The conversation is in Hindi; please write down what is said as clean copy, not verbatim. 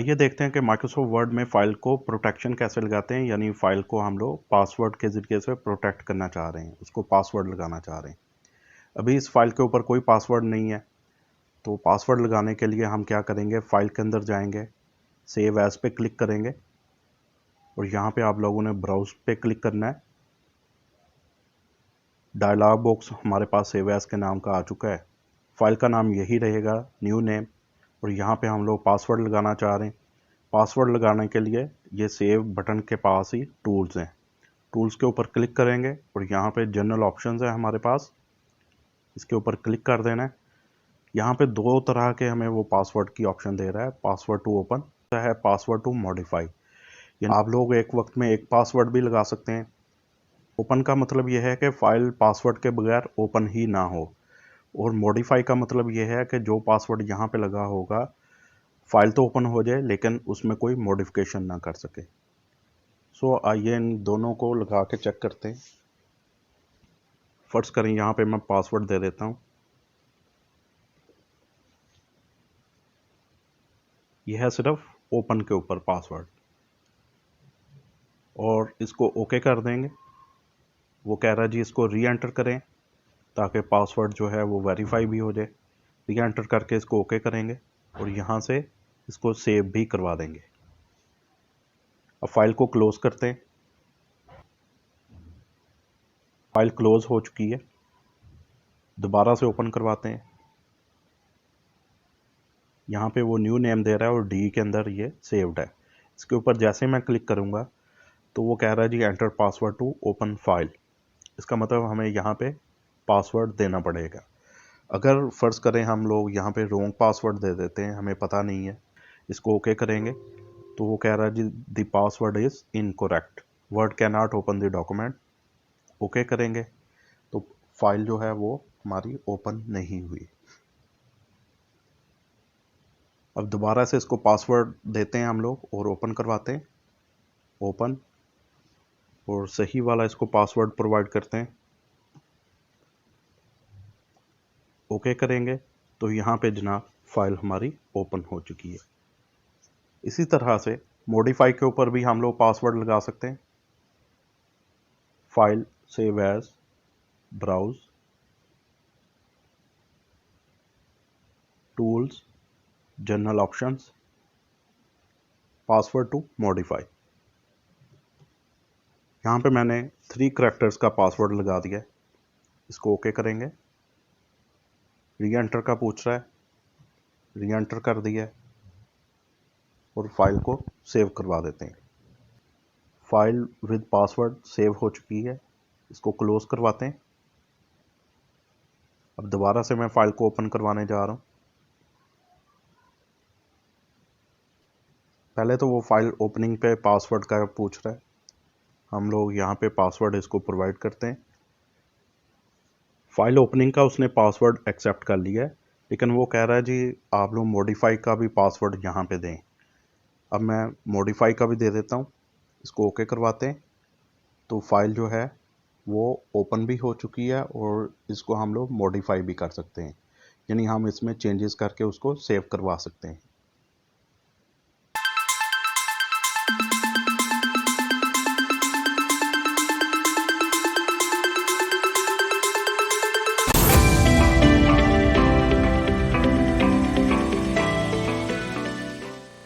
आइए देखते हैं कि माइक्रोसॉफ्ट वर्ड में फ़ाइल को प्रोटेक्शन कैसे लगाते हैं, यानी फ़ाइल को हम लोग पासवर्ड के ज़रिए से प्रोटेक्ट करना चाह रहे हैं, उसको पासवर्ड लगाना चाह रहे हैं। अभी इस फ़ाइल के ऊपर कोई पासवर्ड नहीं है, तो पासवर्ड लगाने के लिए हम क्या करेंगे, फ़ाइल के अंदर जाएंगे, सेव एज़ पे क्लिक करेंगे और यहाँ पे आप लोगों ने ब्राउज़ पे क्लिक करना है। डायलॉग बॉक्स हमारे पास सेव एज़ के नाम का आ चुका है। फ़ाइल का नाम यही रहेगा, न्यू नेम, और यहाँ पे हम लोग पासवर्ड लगाना चाह रहे हैं। पासवर्ड लगाने के लिए ये सेव बटन के पास ही टूल्स हैं, टूल्स के ऊपर क्लिक करेंगे और यहाँ पे जनरल ऑप्शंस है हमारे पास, इसके ऊपर क्लिक कर देना है। यहाँ पे दो तरह के हमें वो पासवर्ड की ऑप्शन दे रहा है, पासवर्ड टू ओपन है, पासवर्ड टू मॉडिफाई। आप लोग एक वक्त में एक पासवर्ड भी लगा सकते हैं। ओपन का मतलब यह है कि फाइल पासवर्ड के बगैर ओपन ही ना हो, और मॉडिफाई का मतलब यह है कि जो पासवर्ड यहाँ पे लगा होगा फाइल तो ओपन हो जाए लेकिन उसमें कोई मॉडिफिकेशन ना कर सके। सो आइए इन दोनों को लगा के चेक करते हैं। फर्स्ट करें, यहाँ पे मैं पासवर्ड दे देता हूँ। यह है सिर्फ ओपन के ऊपर पासवर्ड, और इसको ओके कर देंगे। वो कह रहा है जी इसको री एंटर करें ताकि पासवर्ड जो है वो वेरीफाई भी हो जाए। री एंटर करके इसको ओके करेंगे और यहाँ से इसको सेव भी करवा देंगे। अब फाइल को क्लोज करते हैं। फाइल क्लोज हो चुकी है, दोबारा से ओपन करवाते हैं। यहाँ पे वो न्यू नेम दे रहा है और डी के अंदर ये सेव्ड है। इसके ऊपर जैसे मैं क्लिक करूँगा तो वो कह रहा है जी enter password to open file. इसका मतलब हमें यहाँ पे पासवर्ड देना पड़ेगा। अगर फ़र्ज़ करें हम लोग यहाँ पे रॉन्ग पासवर्ड दे देते हैं, हमें पता नहीं है, इसको ओके करेंगे तो वो कह रहा है जी the password is incorrect, Word can not open the document. Okay करेंगे तो फाइल जो है वो हमारी ओपन नहीं हुई। अब दोबारा से इसको पासवर्ड देते हैं हम लोग और ओपन करवाते हैं। ओपन, और सही वाला इसको पासवर्ड प्रोवाइड करते हैं। ओके करेंगे तो यहाँ पे जनाब फाइल हमारी ओपन हो चुकी है। इसी तरह से मॉडिफाई के ऊपर भी हम लोग पासवर्ड लगा सकते हैं। File, save as, browse, tools, general options, password to modify. यहाँ पे मैंने 3 करैक्टर्स का पासवर्ड लगा दिया है। इसको ओके करेंगे। री एंटर का पूछ रहा है, री एंटर कर दिया है और फाइल को सेव करवा देते हैं। फाइल विद पासवर्ड सेव हो चुकी है, इसको क्लोज करवाते हैं। अब दोबारा से मैं फाइल को ओपन करवाने जा रहा हूँ। पहले तो वो फाइल ओपनिंग पे पासवर्ड का पूछ रहा है, हम लोग यहाँ पे पासवर्ड इसको प्रोवाइड करते हैं। फाइल ओपनिंग का उसने पासवर्ड एक्सेप्ट कर लिया है, लेकिन वो कह रहा है जी आप लोग मॉडिफाई का भी पासवर्ड यहाँ पे दें। अब मैं मॉडिफाई का भी दे देता हूँ, इसको ओके करवाते हैं तो फाइल जो है वो ओपन भी हो चुकी है और इसको हम लोग मॉडिफाई भी कर सकते हैं, यानी हम इसमें चेंजेस करके उसको सेव करवा सकते हैं।